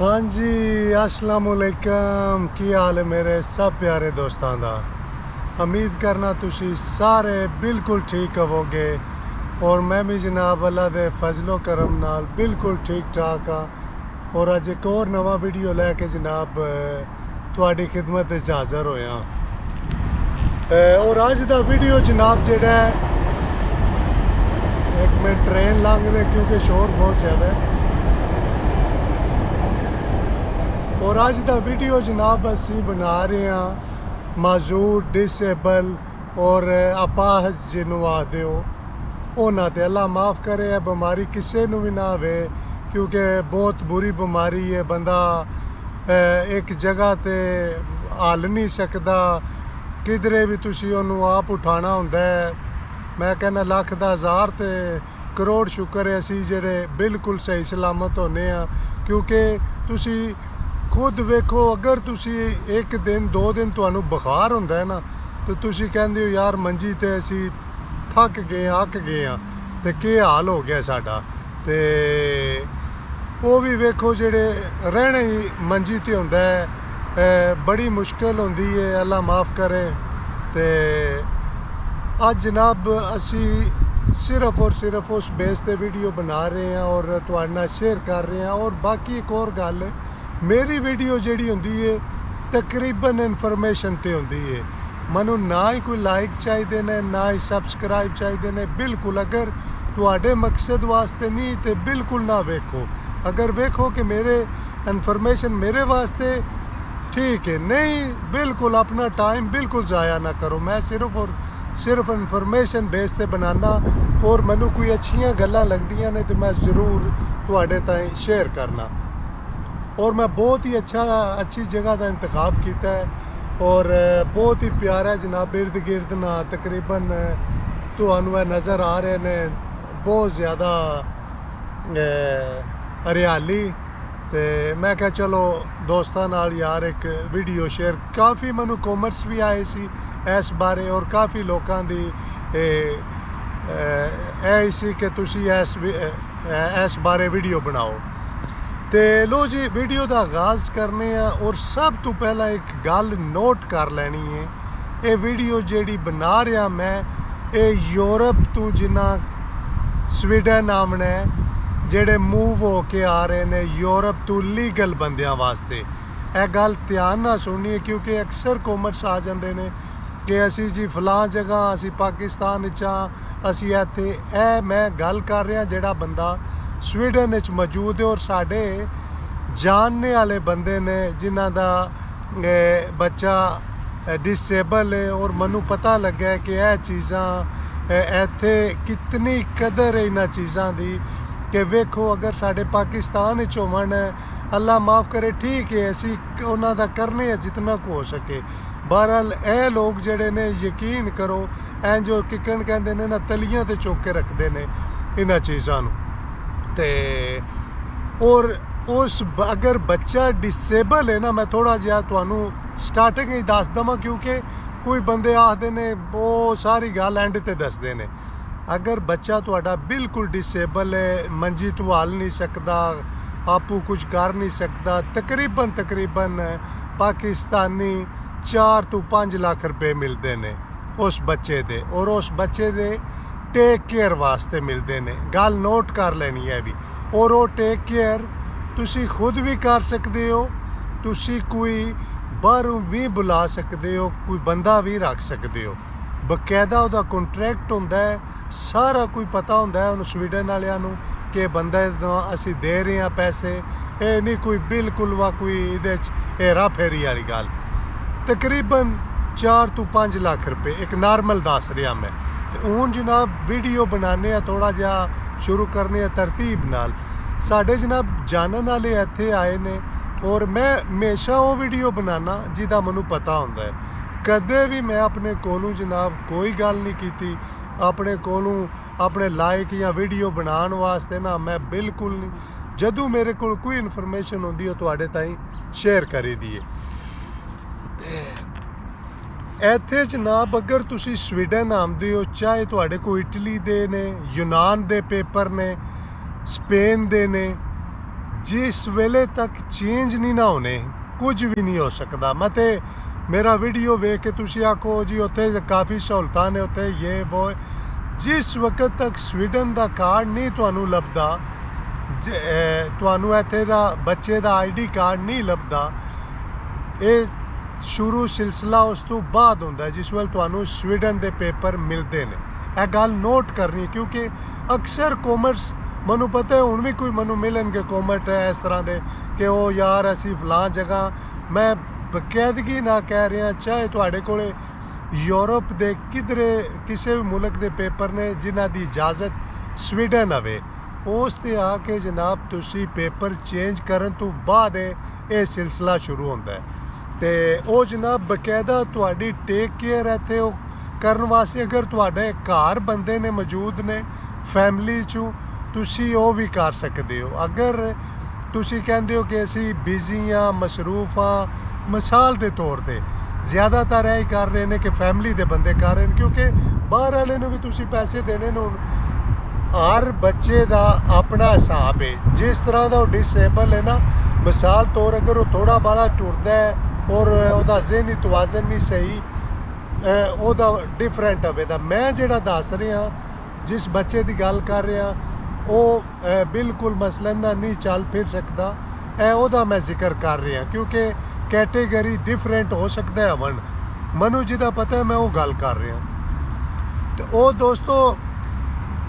हाँ जी, अस्सलामुअलैकुम। की हाल है मेरे सब प्यारे दोस्तों का। उम्मीद करना तुसी सारे बिल्कुल ठीक होवोगे और मैं भी जनाब अल्लाह दे फजलो करम नाल बिल्कुल ठीक ठाक हाँ। और अज एक और नवा वीडियो लैके जनाब तुहाडी खिदमत विच हाज़र होया। और अज दा वीडियो जनाब जेड़ा एक मिनट ट्रेन लंघ रही क्योंकि शोर बहुत ज़्यादा है। और अज का वीडियो जनाब असी बना रहे हैं माजूर डिसेबल और अपाहज जिन्हों आखते हो उन्होंने ते अल्लाह माफ़ करे। बीमारी किसी भी ना आवे क्योंकि बहुत बुरी बीमारी है। बंदा एक जगह ते हल नहीं सकता, किधरे भी तुसी उन्होंने आप उठाना होंदा है। मैं कहना लख दा हज़ार ते करोड़ शुक्र है असी जेड़े बिल्कुल सही सलामत होने क्योंकि तुसी खुद वेखो, अगर तुसी एक दिन दो दिन तुहानू बुखार होंदा है ना तो तुसी कहंदे हो यार मंजी ते असी थक गए अक गए हाँ तो क्या हाल हो गया साडा। ते वो भी वेखो जेड़े रहने ही मंजी ते होंदा है बड़ी मुश्किल होंदी है, अल्लाह माफ़ करे। ते अज जनाब असी सिर्फ और सिर्फ उस बेस ते वीडियो बना रहे हैं और तुहाडे नाल शेयर कर रहे हैं। और बाकी एक और गल, मेरी वीडियो जिहड़ी हुंदी है तकरीबन इन्फॉर्मेशन ते हुंदी है। मनु ना ही कोई लाइक चाहिए ने ना ही सबसक्राइब चाहिए ने। बिल्कुल अगर तुहाडे मकसद वास्ते नहीं तो बिल्कुल ना वेखो। अगर वेखो कि मेरे इन्फॉर्मेशन मेरे वास्ते ठीक है, नहीं बिल्कुल अपना टाइम बिल्कुल ज़ाया ना करो। मैं सिर्फ और सिर्फ इन्फॉर्मेशन बेस ते बनाना और मैनू कोई अच्छियां गल्लां लगदियां ने तो मैं ज़रूर तुहाडे ताईं शेयर करना। और मैं बहुत ही अच्छी जगह का इंतखाब किया है और बहुत ही प्यारा जनाब इर्द गिर्द ना तकरीबन तुहानू नज़र आ रहे ने बहुत ज़्यादा हरियाली। तो मैं क्या चलो दोस्तों नाल यार एक वीडियो शेयर, काफ़ी मैनू कॉमेंट्स भी आए सी इस बारे और काफ़ी लोगों की सी कि तुसी इस बारे वीडियो बनाओ। तो लो जी वीडियो का आगाज़ करने और सब तो पहला एक गल नोट कर लेनी है, ये वीडियो जेड़ी बना रहा मैं ये यूरोप तो जिन्ना स्वीडन आमने जेड़े मूव हो के आ रहे ने यूरोप तो लीगल बंदियां वास्ते। यह गल ध्यान ना सुनिए क्योंकि अक्सर कॉमेंट्स आ जाते हैं कि असी जी फलां जगह असी पाकिस्तान असी इत्थे। ए मैं गल कर रहा जेड़ा बंदा स्वीडन विच मौजूद है और साढ़े जानने वाले बंदे ने जिन्हां दा बच्चा डिसेबल है और मैनू पता लगा है कि यह चीज़ां इत्थे कितनी कदर है इन्हां चीज़ां दी कि वेखो अगर साढ़े पाकिस्तान विच होवन अल्लाह माफ़ करे ठीक है असी उन्हां दा करने जितना को हो सके। बहरहाल ए लोग जेड़े ने यकीन करो ऐ जो किकन कहंदे ने ना तलियां ते चुक के रखते हैं इन्हां चीज़ां नूं। ते और उस अगर बच्चा डिसेबल है ना, मैं थोड़ा जिहा तुहानू स्टार्टिंग ही दस देवां क्योंकि कोई बंदे आखते ने वो सारी गल एंड ते दसदे ने। अगर बच्चा तुहाडा बिल्कुल डिसेबल है, मंजी तो हल नहीं सकता, आपू कुछ कर नहीं सकता, तकरीबन पाकिस्तानी 4 तो 5 लाख रुपए मिलते हैं उस बच्चे दे और उस बच्चे दे टेक केयर वास्ते मिलते हैं। गल नोट कर लेनी है भी। और वो टेक केयर तुसी खुद भी कर सकते हो, तुसी कोई बाहरों भी बुला सकते हो, कोई बंदा भी रख सकते हो। बकायदा उहदा कॉन्ट्रैक्ट होंदा है, सारा कोई पता होंदा है उन्होंने स्वीडन वालियां नूं कि बंदे असी दे रहे हैं पैसे। ये नहीं कोई बिल्कुल वा कोई इहदे च हेरा फेरी वाली गल। तकरीबन 4 तो 5 लाख रुपए एक नॉर्मल दस रहा मैं। तो हूँ जनाब वीडियो बनाने थोड़ा जहा शुरू करने तरतीब नाल। साढ़े जनाब जानन वाले इत्थे आए ने और मैं हमेशा वो वीडियो बनाना जिदा मैनू पता होंदा है। कदे भी मैं अपने कोलों जनाब कोई गल नहीं की अपने कोलों अपने लाइक या वीडियो बनाने वास्ते ना, मैं बिल्कुल नहीं। जदों मेरे को कोई इन्फॉर्मेशन होंदी है तुहाडे ताईं शेयर करी दी है। इत्थे जनाब अगर तुसी स्वीडन आमदे हो, चाहे तुहाडे कोई इटली दे ने, यूनान दे पेपर ने, स्पेन दे ने, जिस वेले तक चेंज नहीं ना होने कुछ भी नहीं हो सकता। मत मेरा वीडियो वेख के तुसी आखो जी उत्थे काफ़ी सहूलतां ने, उत्थे ये वो। जिस वक्त तक स्वीडन का कार्ड नहीं तुहानू लभदा, तुहानू इत्थे दा बच्चे का ID कार्ड नहीं लभदा, ये शुरू सिलसिला उस तो बाद होंदा जिस वेल तुहानू स्वीडन के पेपर मिलते हैं। यह गल नोट करनी, क्योंकि अक्सर कॉमर्स मैनू पता है हुण भी कोई मैनू मिलणगे कॉमर्ट है इस तरह के कि वो यार असी फलां जगह, मैं बकायदगी ना कह रहा, चाहे तुहाडे कोले यूरोप के किधरे किसी भी मुल्क के पेपर ने जिन्हां दी इजाज़त स्वीडन आवे, उस ते आके जनाब तुसी पेपर चेंज करन तो बाद ये सिलसिला शुरू होंदा है। तो वो जनाब बकायदा तुहाडी टेक केयर इत्थे करन वास्ते अगर तुहाडे घर बंदे ने मौजूद ने फैमिली चों, तुसी वो भी कर सकते हो। अगर तुसी कहंदे हो कि असी बिजी हाँ, मसरूफ हाँ, मिसाल के तौर पर ज़्यादातर यही कर रहे हैं कि फैमिली के बंदे कर रहे हैं, क्योंकि बाहर वाले ने भी तुसी पैसे देने ने। हर बच्चे का अपना हिसाब है, जिस तरह का वो डिसेबल है ना, मिसाल तौर अगर वो थोड़ा बड़ा टुरदा है और वह ज़हनी तवाज़न नहीं सही, ਉਹਦਾ डिफरेंट होवेगा। मैं ਜਿਹੜਾ दस रहा जिस बच्चे की गल कर रहा वो बिल्कुल मसलन ना नहीं चल फिर सकता, ਉਹਦਾ मैं जिक्र कर रहा, क्योंकि कैटेगरी डिफरेंट हो सकता है वन मनु जिदा पता है मैं वो गल कर रहा। तो वो दोस्तों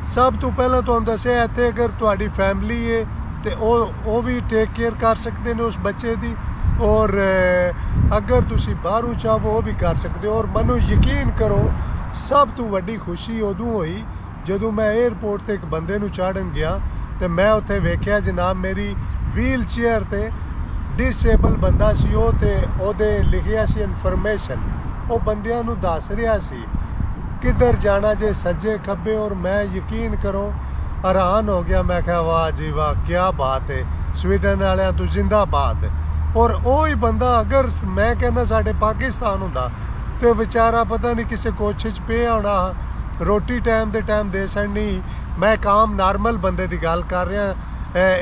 सब तो पहला तो दसिया इत्थे अगर तुहाडी फैमिली है तो वो भी टेक केयर कर सकते हैं उस बच्चे की, और अगर तुसी बाहरों चाहो वो भी कर सकते हो। और मनु यकीन करो सब तो वड्डी खुशी उदों हुई जदों मैं एयरपोर्ट ते एक बंदे नूं चाढ़न गया तो मैं उत्थे वेख्या जनाब मेरी व्हील चेयर ते डिसेबल बंदा सी, वो ते ओहदे लिखिया सी इनफॉर्मेशन, वो बंदियां नूं दस रहा सी किधर जाना जे सज्जे खब्बे। और मैं यकीन करो हैरान हो गया, मैं कहा वाह जी वाह क्या बात है, स्वीडन वालियां तो जिंदाबाद। और वही बंदा अगर मैं कहना साढ़े पाकिस्तान होंदा तो बेचारा पता नहीं किसी कोशिश च पे होना, रोटी टाइम दे टाइम दे छड़नी। मैं एक आम नॉर्मल बंदे की गल कर रहा,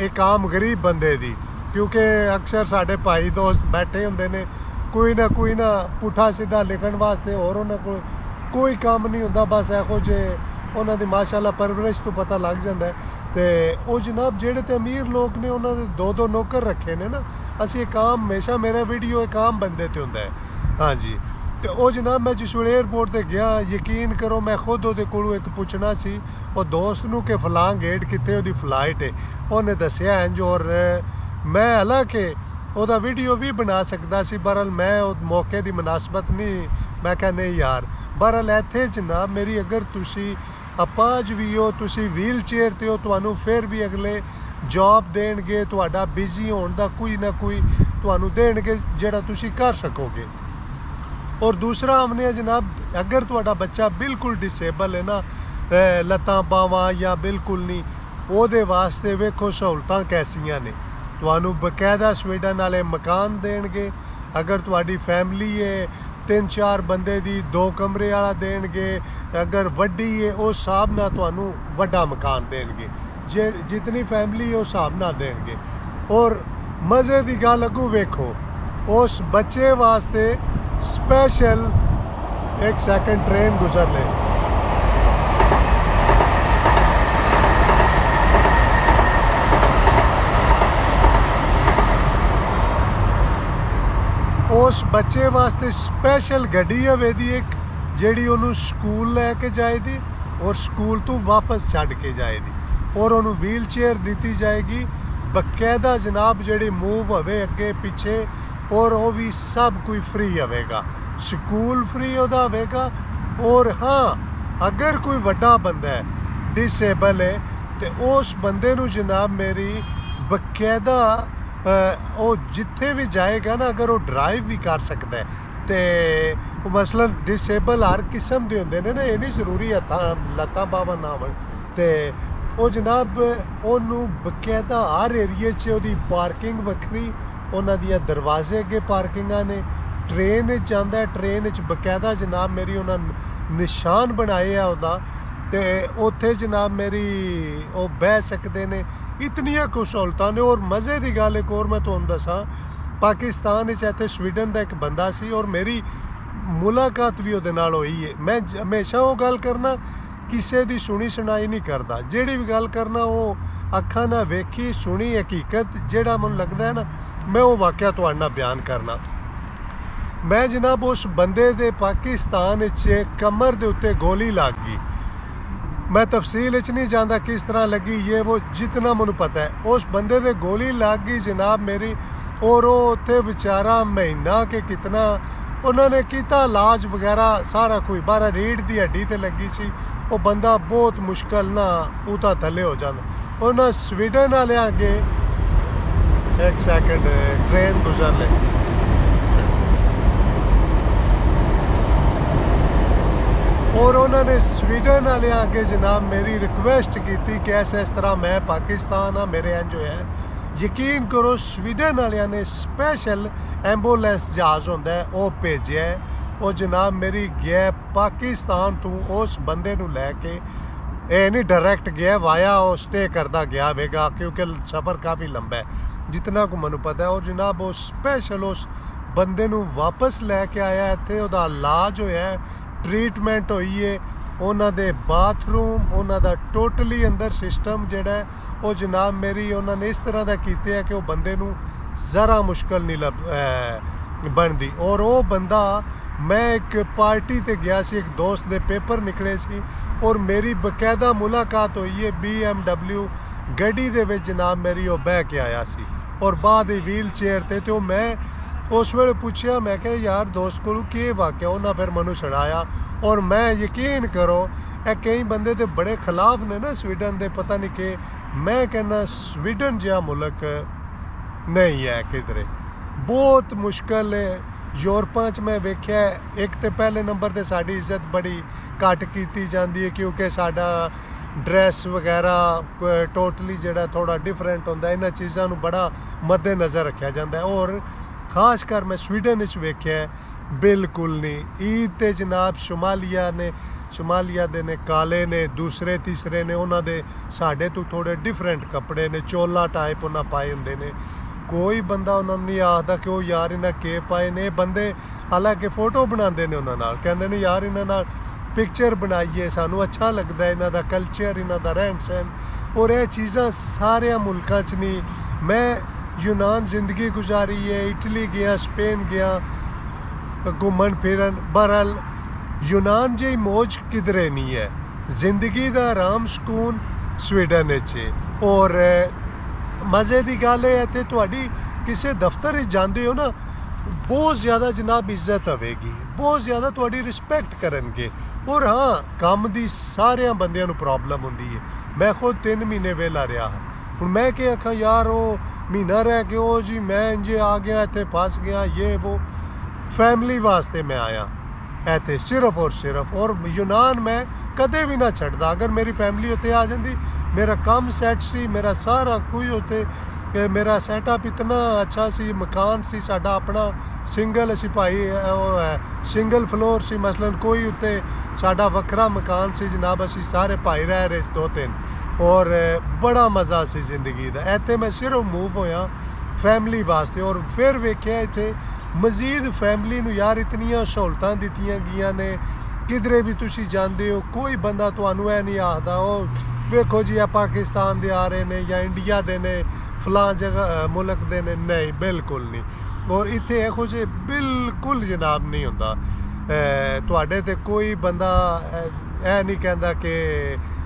एक आम गरीब बंदे की, क्योंकि अक्सर साढ़े भाई दोस्त बैठे होंदे ने कोई ना पुठा सीधा लिखण वास्ते, और उन्होंने कोई काम नहीं होंदा, बस एहो जे उन्हों की माशाअल्लाह परवरिश तो पता लग जाता है। तो वो जनाब जेड़े तो अमीर लोग ने उन्होंने दो नौकर रखे ने ना, असी एक आम हमेशा मेरा वीडियो एक आम बंदे ते होंदा है। हाँ जी, तो वो जनाब मैं जिस वे एयरपोर्ट ते गया यकीन करो मैं खुद वो कोलों एक पुछना सी वो दोस्त नूं कि फलां गेट कित्थे ओहदी फ्लाइट है, उन्हें दसिया इंज। और मैं हालांकि ओहदा वीडियो भी बना सकता सी, बहरहाल मैं उस मौके की मुनासबत नहीं, मैं कहा नहीं यार। बहरहाल इत्थे जनाब मेरी अगर तुसी अपाज भी हो, तुसी व्हील चेयर ते हो, तुहानू फिर भी अगले जॉब देणगे, तुहाडा बिजी होने का कोई ना कोई तुहानू देणगे जिहड़ा तुसी कर सकोगे। और दूसरा हमने जनाब अगर तुहाडा बच्चा बिल्कुल डिसेबल है ना, लत्तां बावां या बिल्कुल नहीं, ਉਹਦੇ वास्ते वेखो सहूलतां कैसियां ने। तुहानू बकायदा स्वीडन वाले मकान देणगे, अगर तुहाडी फैमिली है 3-4 बंदे दी 2 कमरे वाला देणगे, अगर वड्डी है उस हिसाब नाल तुहानू वड्डा मकान देणगे, जे जितनी फैमिली है उस हिसाब नाल देणगे। और मज़े की गल अगू वेखो उस बच्चे वास्ते स्पेशल एक सेकंड ट्रेन गुजर ले, उस बच्चे वास्ते स्पेशल गड्डी है दी एक जेड़ी उन्होंने स्कूल लैके जाएगी और स्कूल तो वापस छड़ के जाएगी, और उन्होंने व्हील चेयर दी जाएगी बकायदा जनाब जेड़ी मूव होवे अगे पीछे, और वो भी सब कोई फ्री होगा, स्कूल फ्री होता होगा। और हाँ अगर कोई वड्डा बंदा है डिसेबल है तो उस बंदे नू जनाब मेरी बकायदा वो जिथे भी जाएगा ना अगर वो ड्राइव भी कर सकता है, तो मसलन डिसेबल हर किस्म के होंगे ने ना, ये नहीं जरूरी हत्थां लत्तां बावां ना होण, तो वो जनाब उन्होंने बकायदा हर एरिए च उहदी पार्किंग वक्री, उन्हां दियां दरवाजे अगे पार्किंगां ने। ट्रेन जांदा है, ट्रेन बकायदा जनाब मेरी उन्होंने निशान बनाए है उहदा, तो उत्थे जनाब मेरी वो बह सकते हैं। इतनियां कुछ सहूलतां ने। और मज़े की गल एक और मैं तुहानूं दसां, पाकिस्तान विच इत्थे स्वीडन का एक बंदा सी और मेरी मुलाकात भी उहदे नाल होई है। मैं हमेशा वो गल करना, किसी की सुनी सुनाई नहीं करता, जिहड़ी भी गल करना वो अखां नाल वेखी सुनी हकीकत जिहड़ा मैनूं लगदा है ना, मैं वो वाक़या तुहाडे नाल बयान करना। मैं जनाब उस बंदे दे पाकिस्तान च कमर दे उत्ते गोली लग गई। मैं तफसील च नहीं जाता किस तरह लगी, ये वो जितना मैनूं पता है उस बंदे दे गोली लग गई जनाब मेरी। और वो उत्थे बेचारा महीना के कितना उन्होंने किया इलाज वगैरह सारा कोई, बारह रीढ़ की हड्डी ते लगी सी। वो बंदा बहुत मुश्किल ना उता थले हो जाता। उन्हें स्वीडन वाले अगे एक सैकेंड ट्रेन गुजर ले, और उन्होंने स्वीडन वाले अगे जनाब मेरी रिक्वेस्ट की कि ऐसा इस तरह मैं पाकिस्तान हाँ, मेरे जो है यकीन करो स्वीडन वालिया ने स्पैशल एंबूलेंस जहाज़ होंदा है वो भेजे है। वो जनाब मेरी गया पाकिस्तान तो उस बंदे नूं लैके, ये नहीं डायरैक्ट गया वाया वो स्टे करता गया वेगा, क्योंकि सफ़र काफ़ी लंबा है जितना को मैनूं पता है। और जनाब वो स्पैशल उस बंदे नूं वापस लैके आया इत्थे, उहदा इलाज होया है, ट्रीटमेंट हुई है। उन्होंने बाथरूम उन्होंने टोटली अंदर सिस्टम जोड़ा है वो जनाब मेरी उन्होंने इस तरह का किया है कि वो बंदे नूं ज़रा मुश्किल नहीं बनती। और वो बंदा, मैं एक पार्टी ते गया सी, एक दोस्त दे पेपर निकले सी और मेरी बकायदा मुलाकात हुई है BMW गड्डी दे विच जनाब मेरी वो बह के आया सी और बाद व्हील चेयर ते। तो मैं उस वेले पूछया, मैं क्या यार दोस्त को कि वाक़या, उन्हें फिर मैनू सुनाया। और मैं यकीन करो कई बंदे तो बड़े खिलाफ ने ना स्वीडन दे, पता नहीं कि मैं कहना स्वीडन जहा मुल्क नहीं है किधरे, बहुत मुश्किल है। यूरोपां च मैं वेख्या एक तो पहले नंबर ते साड़ी इज्जत बड़ी घट की जाती है क्योंकि साडा ड्रैस वगैरह टोटली जिहड़ा थोड़ा डिफरेंट होंदा है, इन्हां चीज़ां नूं बड़ा मद्देनज़र रखा जाता है। और खास कर मैं स्वीडन विच वेख्या बिल्कुल नहीं। ईद ते जनाब शुमालिया दे ने काले ने, दूसरे तीसरे ने, उन्होंने साढ़े तो थोड़े डिफरेंट कपड़े ने, चोला टाइप उन्हें पाए होंगे ने। कोई बंदा उन्होंने नहीं आखदा कि वो यार इन्हें के पाए ने। बंदे हालांकि फोटो बनाते हैं उन्होंने, कहते हैं यार इन्होंने पिक्चर बनाइए, सानू अच्छा लगता है इन्हों का कल्चर, इन्हों का रहन सहन। और यह चीज़ां सारे मुल्कों च नहीं। मैं यूनान जिंदगी गुजारी है, इटली गया, स्पेन गया घूमन फिरन, बहरहाल यूनान जी मौज किधरे नहीं है। जिंदगी का आराम सुकून स्वीडन है। और मज़े की गल है इत्थे तुहाडी किसी दफ्तर जाते हो ना, बहुत ज़्यादा जनाब इज्जत आएगी, बहुत ज़्यादा तुहाडी रिस्पैक्ट करनगे। और हाँ, काम की सारे बंदियां नूं प्रॉब्लम होंदी है। मैं खुद 3 महीने वेला रहा, हुण मैं क्या आखा यार वो महीना रह के ओ जी मैं इंजे आ गया इत्थे फस गया, ये वो फैमिली वास्ते मैं आया इत्थे सिर्फ और सिर्फ। और यूनान मैं कदे भी ना छड्डदा। अगर मेरी फैमिली उत्थे आ जाती, मेरा काम सैट सी, मेरा सारा कुछ उत्थे, मेरा सैटअप इतना अच्छा सी, मकान सी साडा अपना सिंगल, असी भाई वो है सिंगल फ्लोर सी, मसलन कोई उत्ते साडा वखरा मकान सी जनाब, असी सारे भाई रह रहे 2-3। और बड़ा मज़ा सी जिंदगी का। इत्थे मैं सिर्फ मूव होया फैमिली वास्ते। और फिर वेख्या इत्थे मजीद फैमिली नूं यार इतनियां सहूलतां दित्तियां गईयां ने। किधरे भी तुसी जांदे हो कोई बंदा तुहानूं ऐ नहीं आखदा ओ वेखो जी आ पाकिस्तान दे आ रहे ने या इंडिया दे ने, फलां जगह मुल्क दे ने, नहीं बिल्कुल नहीं। और इत्थे इहो जे बिल्कुल जनाब नहीं हुंदा। तुहाडे ते कोई बंदा ऐ नहीं कहंदा कि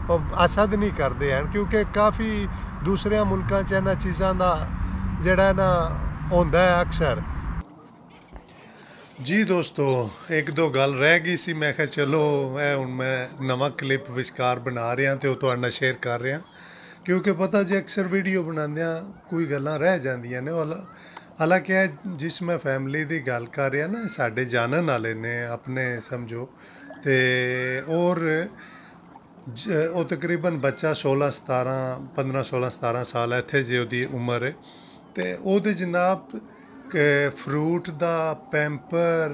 असद नहीं करते हैं, क्योंकि काफ़ी दूसरे मुल्कों च इन्हां चीज़ां दा जिहड़ा ना होंदा है अक्सर। जी दोस्तों, एक दो गल रह गई सी, मैं कहा चलो हुण मैं नवा क्लिप विचकार बना रहा तो तुहाडे नाल शेयर कर रहा, क्योंकि पता जे अक्सर वीडियो बनांदियां कोई गल्लां रह जांदियां ने। हालांकि जिस मैं फैमिली की गल कर रहा ना, साडे जानन वाले ने अपने समझो ते। और वो तकरीबन बच्चा 15-16-17 साल है, इत्थे जे ओहदी उम्र है, तो ओहदे जनाब फ्रूट का पैंपर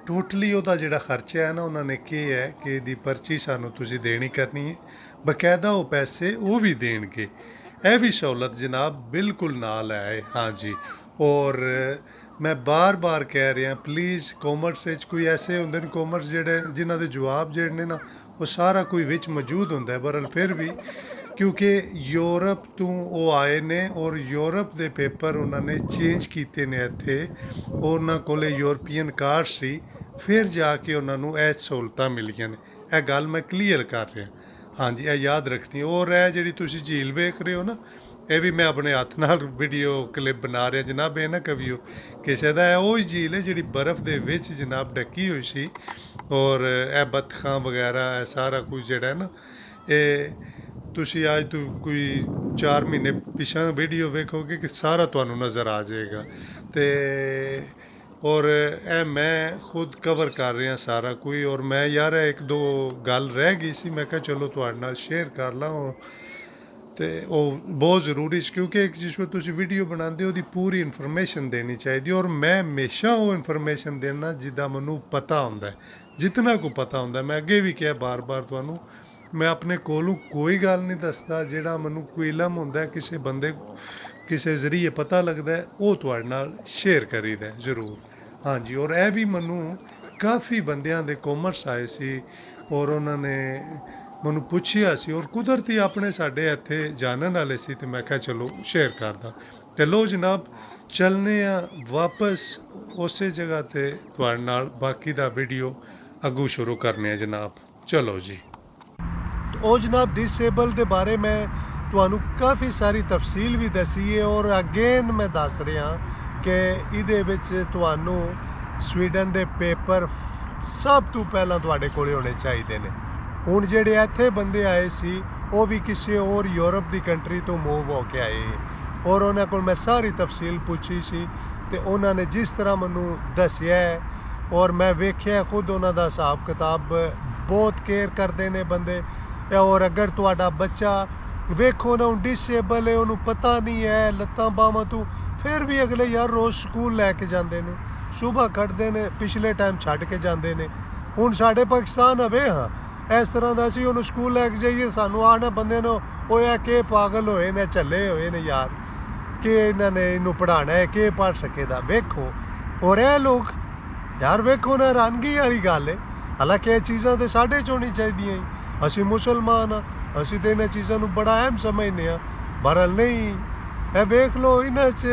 टोटली ਉਹਦਾ ਜਿਹੜਾ ਖਰਚਾ ਹੈ ਨਾ, ਉਹਨਾਂ ਨੇ ਕੀ ਹੈ ਕਿ ਇਹਦੀ ਪਰਚੀ ਸਾਨੂੰ ਤੁਸੀਂ ਦੇਣੀ ਕਰਨੀ ਹੈ, ਬਕਾਇਦਾ ਉਹ ਪੈਸੇ ਉਹ ਵੀ ਦੇਣਗੇ। ਇਹ ਵੀ ਸਹੂਲਤ ਜਨਾਬ ਬਿਲਕੁਲ ਨਾਲ ਹੈ। ਹਾਂਜੀ, ਔਰ ਮੈਂ ਬਾਰ-ਬਾਰ ਕਹਿ ਰਿਹਾ, ਪਲੀਜ਼ ਕਾਮਰਸ ਵਿੱਚ ਕੋਈ ਐਸੇ ਹੁੰਦੇ ਨੇ ਕਾਮਰਸ ਜਿਹੜੇ ਜਿਨ੍ਹਾਂ ਦੇ ਜਵਾਬ ਜਿਹੜੇ ਨੇ ਨਾ ਉਹ ਸਾਰਾ ਕੋਈ ਵਿੱਚ ਮੌਜੂਦ ਹੁੰਦਾ ਹੈ। ਬਹਰਹਾਲ ਫਿਰ ਵੀ ਕਿਉਂਕਿ ਯੂਰਪ ਤੋਂ ਉਹ ਆਏ ਨੇ ਔਰ ਯੂਰਪ ਦੇ ਪੇਪਰ ਉਹਨਾਂ ਨੇ ਚੇਂਜ ਕੀਤੇ ਨੇ ਇੱਥੇ, ਉਹਨਾਂ ਕੋਲ ਯੂਰਪੀਅਨ ਕਾਰਡ ਸੀ, ਫਿਰ ਜਾ ਕੇ ਉਹਨਾਂ ਨੂੰ ਇਹ ਸਹੂਲਤਾਂ ਮਿਲੀਆਂ ਨੇ। ਇਹ ਗੱਲ ਮੈਂ ਕਲੀਅਰ ਕਰ ਰਿਹਾ। ਹਾਂਜੀ, ਇਹ ਯਾਦ ਰੱਖਣੀ। ਔਰ ਇਹ ਜਿਹੜੀ ਤੁਸੀਂ ਝੀਲ ਵੇਖ ਰਹੇ ਹੋ ਨਾ, ਇਹ ਵੀ ਮੈਂ ਆਪਣੇ ਹੱਥ ਨਾਲ ਵੀਡੀਓ ਕਲਿੱਪ ਬਣਾ ਰਿਹਾ ਜਨਾਬ। ਇਹ ਨਾ ਕਵੀਓ ਕਿਸੇ ਦਾ, ਇਹ ਉਹ ਹੀ ਝੀਲ ਹੈ ਜਿਹੜੀ ਬਰਫ਼ ਦੇ ਵਿੱਚ ਜਨਾਬ ਢੱਕੀ ਹੋਈ ਸੀ। ਔਰ ਇਹ ਬੱਤਖਾਂ ਵਗੈਰਾ ਇਹ ਸਾਰਾ ਕੁਝ ਜਿਹੜਾ ਹੈ ਨਾ, ਇਹ ਤੁਸੀਂ ਅੱਜ ਤੋਂ ਕੋਈ 4 ਮਹੀਨੇ ਪਿਛਾਂ ਵੀਡੀਓ ਵੇਖੋਗੇ ਕਿ ਸਾਰਾ ਤੁਹਾਨੂੰ ਨਜ਼ਰ ਆ ਜਾਏਗਾ। ਤੇ ਔਰ ਇਹ ਮੈਂ ਖੁਦ ਕਵਰ ਕਰ ਰਿਹਾ ਸਾਰਾ ਕੋਈ। ਔਰ ਮੈਂ ਯਾਰ ਇੱਕ ਦੋ ਗੱਲ ਰਹਿ ਗਈ ਸੀ, ਮੈਂ ਕਿਹਾ ਚਲੋ ਤੁਹਾਡੇ ਨਾਲ ਸ਼ੇਅਰ ਕਰ ਲਾਂ। ਤੇ ਉਹ ਬਹੁਤ ਜ਼ਰੂਰੀ ਸੀ ਕਿਉਂਕਿ ਜਿਸ ਵੇਲੇ ਤੁਸੀਂ ਵੀਡੀਓ ਬਣਾਉਂਦੇ ਹੋ ਉਹਦੀ ਪੂਰੀ ਇਨਫੋਰਮੇਸ਼ਨ ਦੇਣੀ ਚਾਹੀਦੀ। ਔਰ ਮੈਂ ਹਮੇਸ਼ਾ ਉਹ ਇਨਫੋਰਮੇਸ਼ਨ ਦੇਣਾ ਜਿੱਦਾਂ ਮੈਨੂੰ ਪਤਾ ਹੁੰਦਾ, ਜਿਤਨਾ ਕੁ ਪਤਾ ਹੁੰਦਾ। ਮੈਂ ਅੱਗੇ ਵੀ ਕਿਹਾ ਬਾਰ-ਬਾਰ ਤੁਹਾਨੂੰ, ਮੈਂ ਆਪਣੇ ਕੋਲੋਂ ਕੋਈ ਗੱਲ ਨਹੀਂ ਦੱਸਦਾ। ਜਿਹੜਾ ਮੈਨੂੰ ਕੋਈ ਇਲਮ ਹੁੰਦਾ ਕਿਸੇ ਬੰਦੇ ਕਿਸੇ ਜ਼ਰੀਏ ਪਤਾ ਲੱਗਦਾ ਉਹ ਤੁਹਾਡੇ ਨਾਲ ਸ਼ੇਅਰ ਕਰੀਦਾ ਜ਼ਰੂਰ। ਹਾਂਜੀ, ਔਰ ਇਹ ਵੀ ਮੈਨੂੰ ਕਾਫੀ ਬੰਦਿਆਂ ਦੇ ਕਾਮਰਸ ਆਏ ਸੀ ਔਰ ਉਹਨਾਂ ਨੇ ਮੈਨੂੰ ਪੁੱਛਿਆ ਸੀ, ਔਰ ਕੁਦਰਤੀ ਆਪਣੇ ਸਾਡੇ ਇੱਥੇ ਜਾਣਨ ਵਾਲੇ ਸੀ, ਤੇ ਮੈਂ ਕਿਹਾ ਚਲੋ ਸ਼ੇਅਰ ਕਰਦਾ। ਤੇ ਲੋ ਜਨਾਬ, ਚੱਲਨੇ ਆ ਵਾਪਸ ਉਸੇ ਜਗ੍ਹਾ ਤੇ ਤੁਹਾਡੇ ਨਾਲ ਬਾਕੀ ਦਾ ਵੀਡੀਓ ਅੱਗੋਂ ਸ਼ੁਰੂ ਕਰਨੇ ਆ ਜਨਾਬ। ਚਲੋ ਜੀ। ਉਹ ਜਨਾਬ ਡਿਸੇਬਲ ਦੇ ਬਾਰੇ ਮੈਂ ਤੁਹਾਨੂੰ ਕਾਫੀ ਸਾਰੀ ਤਫਸੀਲ ਵੀ ਦੱਸੀ ਹੈ, ਔਰ ਅਗੇਨ ਮੈਂ ਦੱਸ ਰਿਹਾ ਕਿ ਇਹਦੇ ਵਿੱਚ ਤੁਹਾਨੂੰ ਸਵੀਡਨ ਦੇ ਪੇਪਰ ਸਭ ਤੋਂ ਪਹਿਲਾਂ ਤੁਹਾਡੇ ਕੋਲ ਹੋਣੇ ਚਾਹੀਦੇ ਨੇ। ਹੁਣ ਜਿਹੜੇ ਇੱਥੇ ਬੰਦੇ ਆਏ ਸੀ ਉਹ ਵੀ ਕਿਸੇ ਹੋਰ ਯੂਰਪ ਦੀ ਕੰਟਰੀ ਤੋਂ ਮੂਵ ਹੋ ਕੇ ਆਏ, ਔਰ ਉਹਨਾਂ ਕੋਲ ਮੈਂ ਸਾਰੀ ਤਫਸੀਲ ਪੁੱਛੀ ਸੀ ਤੇ ਉਹਨਾਂ ਨੇ ਜਿਸ ਤਰ੍ਹਾਂ ਮੈਨੂੰ ਦੱਸਿਆ ਔਰ ਮੈਂ ਵੇਖਿਆ ਖੁਦ ਉਹਨਾਂ ਦਾ ਹਿਸਾਬ ਕਿਤਾਬ, ਬਹੁਤ ਕੇਅਰ ਕਰਦੇ ਨੇ ਬੰਦੇ। ਔਰ ਅਗਰ ਤੁਹਾਡਾ ਬੱਚਾ ਵੇਖੋ ਨਾ ਡਿਸੇਬਲ ਹੈ, ਉਹਨੂੰ ਪਤਾ ਨਹੀਂ ਹੈ ਲੱਤਾਂ ਬਾਹਾਂ ਤੋਂ, ਫਿਰ ਵੀ ਅਗਲੇ ਯਾਰ ਰੋਜ਼ ਸਕੂਲ ਲੈ ਕੇ ਜਾਂਦੇ ਨੇ, ਸੁਬਹ ਕੱਢਦੇ ਨੇ, ਪਿਛਲੇ ਟਾਈਮ ਛੱਡ ਕੇ ਜਾਂਦੇ ਨੇ। ਹੁਣ ਸਾਡੇ ਪਾਕਿਸਤਾਨ ਹਵੇ ਹਾਂ ਇਸ ਤਰ੍ਹਾਂ ਦਾ ਸੀ, ਉਹਨੂੰ ਸਕੂਲ ਲੈ ਕੇ ਜਾਈਏ ਸਾਨੂੰ ਆਣਾ ਬੰਦੇ ਨੂੰ ਉਹ ਹੈ ਕਿ ਪਾਗਲ ਹੋਏ ਨੇ, ਝੱਲੇ ਹੋਏ ਨੇ ਯਾਰ, ਕਿ ਇਹਨਾਂ ਨੇ ਇਹਨੂੰ ਪੜ੍ਹਾਉਣਾ ਹੈ, ਕਿ ਪੜ੍ਹ ਸਕੇਦਾ। ਵੇਖੋ ਔਰ ਇਹ ਲੋਕ ਯਾਰ ਵੇਖੋ ਨਾ, ਹੈਰਾਨਗੀ ਵਾਲੀ ਗੱਲ ਹੈ। ਹਾਲਾਂਕਿ ਇਹ ਚੀਜ਼ਾਂ ਤਾਂ ਸਾਡੇ 'ਚ ਹੋਣੀ ਚਾਹੀਦੀਆਂ। ਅਸੀਂ ਮੁਸਲਮਾਨ ਹਾਂ, ਅਸੀਂ ਤਾਂ ਇਹਨਾਂ ਚੀਜ਼ਾਂ ਨੂੰ ਬੜਾ ਅਹਿਮ ਸਮਝਦੇ ਹਾਂ। ਬਹਰਹਾਲ ਨਹੀਂ, ਇਹ ਵੇਖ ਲਓ ਇਹਨਾਂ 'ਚ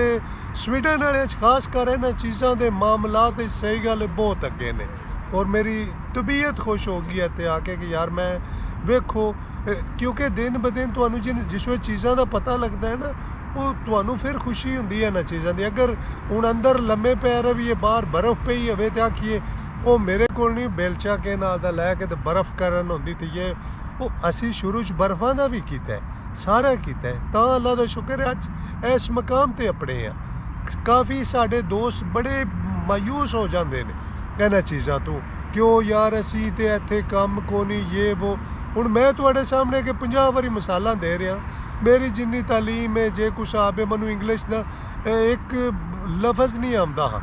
ਸਵੀਡਨ ਵਾਲਿਆਂ 'ਚ ਖਾਸ ਕਰ ਇਹਨਾਂ ਚੀਜ਼ਾਂ ਦੇ ਮਾਮਲਾਤ 'ਚ ਸਹੀ ਗੱਲ ਬਹੁਤ ਅੱਗੇ ਨੇ। ਔਰ ਮੇਰੀ ਤਬੀਅਤ ਖੁਸ਼ ਹੋ ਗਈ ਇੱਥੇ ਆ ਕੇ ਕਿ ਯਾਰ ਮੈਂ ਵੇਖੋ, ਕਿਉਂਕਿ ਦਿਨ ਬ ਦਿਨ ਤੁਹਾਨੂੰ ਜਿਸ ਵੇਲੇ ਚੀਜ਼ਾਂ ਦਾ ਪਤਾ ਲੱਗਦਾ ਹੈ ਨਾ, ਉਹ ਤੁਹਾਨੂੰ ਫਿਰ ਖੁਸ਼ੀ ਹੁੰਦੀ ਹੈ ਇਹਨਾਂ ਚੀਜ਼ਾਂ ਦੀ। ਅਗਰ ਹੁਣ ਅੰਦਰ ਲੰਮੇ ਪੈ ਰਹੀਏ, ਬਾਹਰ ਬਰਫ਼ ਪਈ ਹੋਵੇ ਤੇ ਆਖੀਏ ਉਹ ਮੇਰੇ ਕੋਲ ਨਹੀਂ ਬੇਲਚਾ ਕੇ ਨਾਲ ਦਾ ਲੈ ਕੇ ਤੇ ਬਰਫ਼ ਕਰਨ ਹੁੰਦੀ, ਤੇ ਇਹ ਉਹ ਅਸੀਂ ਸ਼ੁਰੂ 'ਚ ਬਰਫ਼ਾਂ ਦਾ ਵੀ ਕੀਤਾ, ਸਾਰਾ ਕੀਤਾ, ਤਾਂ ਅੱਲਾ ਦਾ ਸ਼ੁਕਰ ਹੈ ਅੱਜ ਇਸ ਮਕਾਮ 'ਤੇ ਆਪਣੇ ਆ। ਕਾਫੀ ਸਾਡੇ ਦੋਸਤ ਬੜੇ ਮਾਯੂਸ ਹੋ ਜਾਂਦੇ ਨੇ ਇਹਨਾਂ ਚੀਜ਼ਾਂ ਤੋਂ, ਕਿਉਂ ਯਾਰ ਅਸੀਂ ਤੇ ਇੱਥੇ ਕੰਮ ਕੋ ਨਹੀਂ ਇਹ ਵੋ। ਹੁਣ ਮੈਂ ਤੁਹਾਡੇ ਸਾਹਮਣੇ ਕਿ 50 ਵਾਰੀ ਮਿਸਾਲਾਂ ਦੇ ਰਿਹਾ, ਮੇਰੀ ਜਿੰਨੀ ਤਾਲੀਮ ਹੈ ਜੇ ਕੁਛ ਆਵੇ, ਮੈਨੂੰ ਇੰਗਲਿਸ਼ ਦਾ ਇੱਕ ਲਫ਼ਜ਼ ਨਹੀਂ ਆਉਂਦਾ ਹਾਂ।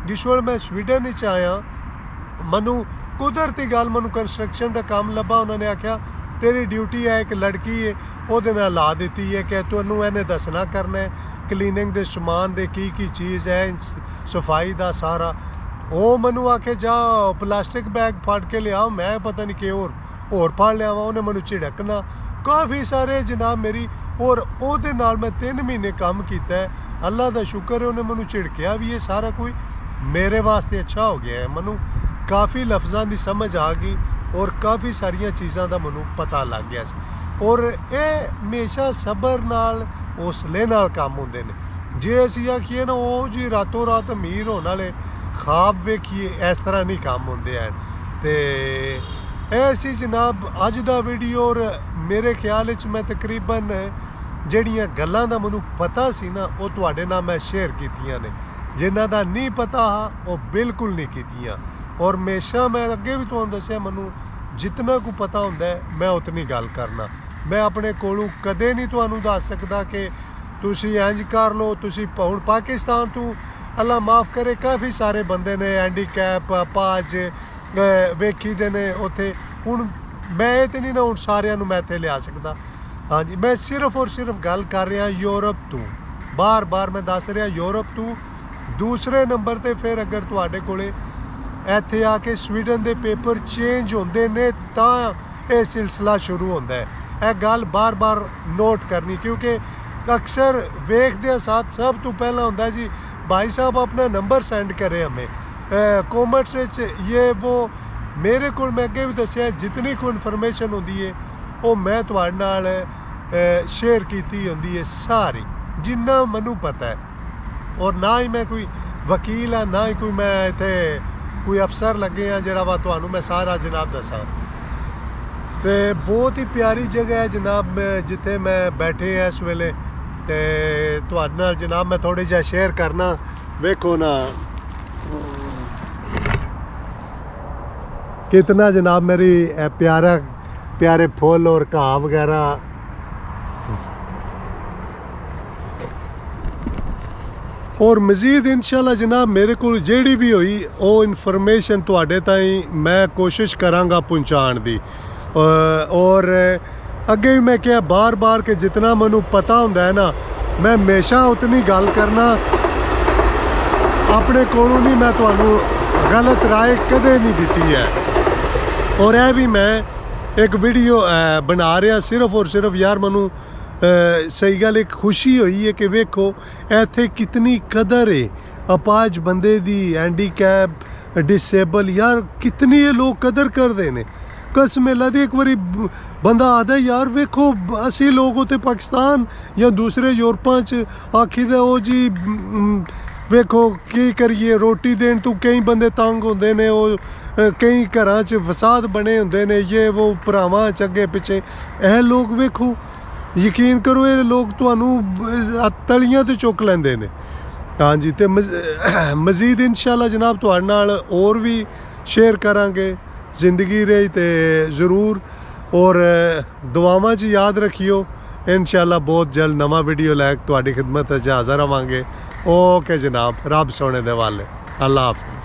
ਜਿਸ ਵੇਲੇ ਮੈਂ ਸਵੀਡਨ ਵਿੱਚ ਆਇਆ, ਮੈਨੂੰ ਕੁਦਰਤੀ ਗੱਲ, ਮੈਨੂੰ ਕੰਸਟਰਕਸ਼ਨ ਦਾ ਕੰਮ ਲੱਭਾ। ਉਹਨਾਂ ਨੇ ਆਖਿਆ ਤੇਰੀ ਡਿਊਟੀ ਹੈ, ਇੱਕ ਲੜਕੀ ਹੈ ਉਹਦੇ ਨਾਲ ਲਾ ਦਿੱਤੀ ਹੈ ਕਿ ਤੁਹਾਨੂੰ ਇਹਨੇ ਦੱਸਣਾ ਕਰਨਾ ਕਲੀਨਿੰਗ ਦੇ ਸਮਾਨ ਦੇ ਕੀ ਚੀਜ਼ ਹੈ, ਸਫਾਈ ਦਾ ਸਾਰਾ। ਉਹ ਮੈਨੂੰ ਆਖੇ ਜਾ ਪਲਾਸਟਿਕ ਬੈਗ ਫੜ ਕੇ ਲਿਆ, ਮੈਂ ਪਤਾ ਨਹੀਂ ਕਿ ਹੋਰ ਫੜ ਲਿਆ ਵਾ। ਉਹਨੇ ਮੈਨੂੰ ਝਿੜਕਣਾ ਕਾਫੀ ਸਾਰੇ ਜਨਾਬ ਮੇਰੀ, ਔਰ ਉਹਦੇ ਨਾਲ ਮੈਂ 3 ਮਹੀਨੇ ਕੰਮ ਕੀਤਾ। ਅੱਲਾ ਦਾ ਸ਼ੁਕਰ ਹੈ ਉਹਨੇ ਮੈਨੂੰ ਝਿੜਕਿਆ ਵੀ, ਇਹ ਸਾਰਾ ਕੋਈ ਮੇਰੇ ਵਾਸਤੇ ਅੱਛਾ ਹੋ ਗਿਆ ਹੈ। ਮੈਨੂੰ ਕਾਫੀ ਲਫ਼ਜ਼ਾਂ ਦੀ ਸਮਝ ਆ ਗਈ ਔਰ ਕਾਫੀ ਸਾਰੀਆਂ ਚੀਜ਼ਾਂ ਦਾ ਮੈਨੂੰ ਪਤਾ ਲੱਗ ਗਿਆ ਸੀ। ਔਰ ਇਹ ਹਮੇਸ਼ਾ ਸਬਰ ਨਾਲ, ਹੌਸਲੇ ਨਾਲ ਕੰਮ ਹੁੰਦੇ ਨੇ। ਜੇ ਅਸੀਂ ਆਖੀਏ ਨਾ ਉਹ ਜੀ ਰਾਤੋਂ ਰਾਤ ਅਮੀਰ ਹੋਣ ਵਾਲੇ ਖਾਬ ਵੇਖੀਏ, ਇਸ ਤਰ੍ਹਾਂ ਨਹੀਂ ਕੰਮ ਹੁੰਦੇ ਹਨ। ਤੇ ਇਹ ਸੀ ਜਨਾਬ ਅੱਜ ਦਾ ਵੀਡੀਓ। ਔਰ ਮੇਰੇ ਖਿਆਲ ਵਿੱਚ ਮੈਂ ਤਕਰੀਬਨ ਜਿਹੜੀਆਂ ਗੱਲਾਂ ਦਾ ਮੈਨੂੰ ਪਤਾ ਸੀ ਨਾ ਉਹ ਤੁਹਾਡੇ ਨਾਲ ਮੈਂ ਸ਼ੇਅਰ ਕੀਤੀਆਂ ਨੇ, ਜਿਨ੍ਹਾਂ ਦਾ ਨਹੀਂ ਪਤਾ ਉਹ ਬਿਲਕੁਲ ਨਹੀਂ ਕੀਤੀਆਂ। ਔਰ ਹਮੇਸ਼ਾ ਮੈਂ ਅੱਗੇ ਵੀ ਤੁਹਾਨੂੰ ਦੱਸਿਆ, ਮੈਨੂੰ ਜਿਤਨਾ ਕੁ ਪਤਾ ਹੁੰਦਾ ਮੈਂ ਉਤਨੀ ਗੱਲ ਕਰਨਾ। ਮੈਂ ਆਪਣੇ ਕੋਲੋਂ ਕਦੇ ਨਹੀਂ ਤੁਹਾਨੂੰ ਦੱਸ ਸਕਦਾ ਕਿ ਤੁਸੀਂ ਇੰਜ ਕਰ ਲਓ। ਤੁਸੀਂ ਹੁਣ ਪਾਕਿਸਤਾਨ ਤੋਂ ਅੱਲਾ ਮਾਫ ਕਰੇ ਕਾਫੀ ਸਾਰੇ ਬੰਦੇ ਨੇ ਹੈਂਡੀਕੈਪ ਅਪਾਹਜ ਵੇਖੀ ਦੇ ਨੇ ਉੱਥੇ। ਹੁਣ ਮੈਂ ਇਹ ਤਾਂ ਨਹੀਂ ਨਾ ਹੁਣ ਸਾਰਿਆਂ ਨੂੰ ਮੈਂ ਇੱਥੇ ਲਿਆ ਸਕਦਾ। हाँ जी, मैं सिर्फ और सिर्फ गल कर रहा यूरोप तो, बार बार मैं दस रहा यूरोप तो। दूसरे नंबर ते फिर अगर तुहाडे कोले इत्थे आके स्वीडन दे पेपर चेंज होंदे ने तां ये सिलसिला शुरू होंदा है। यह गल बार बार नोट करनी, क्योंकि अक्सर वेखदे साथ सब तो पहला होंदा जी भाई साहब अपना नंबर सेंड करें हमें कॉमेंट्स ये वो। मेरे को मैं अगे भी दसिया जितनी कोई इन्फॉर्मेशन होंदी है वो मैं तुहाडे नाल शेयर कीती होंदी है सारी, जिन्ना मैनू पता है। और ना ही मैं कोई वकील हाँ, ना ही कोई मैं इत्थे कोई अफसर लगे हाँ जिहड़ा वा तुहानू मैं सारा जनाब दसा। तो बहुत ही प्यारी जगह है जनाब जिथे मैं बैठे हैं इस वेले। तो तुहाडे नाल जनाब मैं थोड़ी जिहा शेयर करना। वेखो ना कितना जनाब मेरी प्यारा प्यारे फुल और घाह वगैरह। और मज़ीद इंशाल्लाह जनाब मेरे को जेड़ी भी हुई वो इन्फॉर्मेशन तुहाडे ताईं मैं कोशिश करांगा पहुँचाण दी। और अगे भी मैं क्या बार बार के जितना मैनू पता होंदा है ना मैं हमेशा उतनी गल करना, अपने कोलों नहीं मैं तुहानू गलत राय कदे नहीं दी है। और यह भी मैं एक वीडियो बना रहा सिर्फ और सिर्फ यार मैनू सही गल एक खुशी हुई है कि वेखो इत्थे कितनी कदर है अपाज बंदे दी, हैंडीकैप डिसेबल, यार कितनी ये लोग कदर करते हैं। कसम अल्लाह दी एक बारी बंदा आता यार वेखो असी लोग होते पाकिस्तान या दूसरे यूरोपां च आखी दे ओ जी वेखो की करिए रोटी देन तो कई बंदे तंग होंदे ने, कई घरां च फसाद बने होंदे ने, ये वो भरावां च अगे पिछे। यह लोग वेखो यकीन करो ये लोग तुहानू तलियां ते चुक लेंदे ने। हाँ जी, तो मज़ीद इंशाल्लाह जनाब तुहाडे नाल और भी शेयर करांगे जिंदगी रही तो ज़रूर। और दुआवां च याद रखियो इंशाल्लाह बहुत जल्द नवा वीडियो लैके तुहाडी खिदमत च हाज़र होवांगे। ओके जनाब, रब सोने दे वाले, अल्लाह हाफ़िज़।